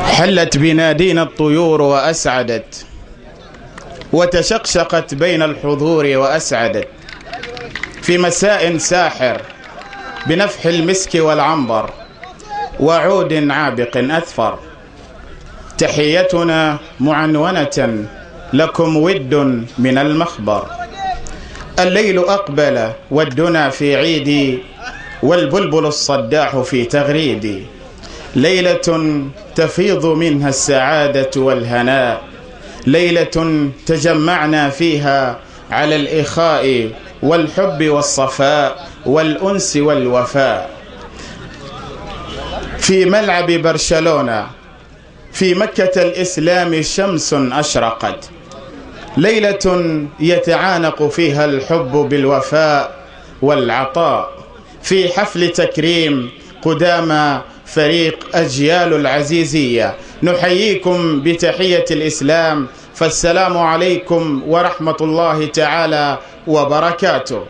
حلت بنادينا الطيور وأسعدت، وتشقشقت بين الحضور وأسعدت، في مساء ساحر بنفح المسك والعنبر وعود عابق أثفر. تحيتنا معنونة لكم ود من المخبر. الليل أقبل والدنا في عيدي، والبلبل الصداح في تغريدي. ليلة تفيض منها السعادة والهناء، ليلة تجمعنا فيها على الإخاء والحب والصفاء والأنس والوفاء. في ملعب برشلونة في مكة الإسلام شمس أشرقت، ليلة يتعانق فيها الحب بالوفاء والعطاء. في حفل تكريم قدامى فريق أجيال العزيزية نحييكم بتحية الإسلام، فالسلام عليكم ورحمة الله تعالى وبركاته.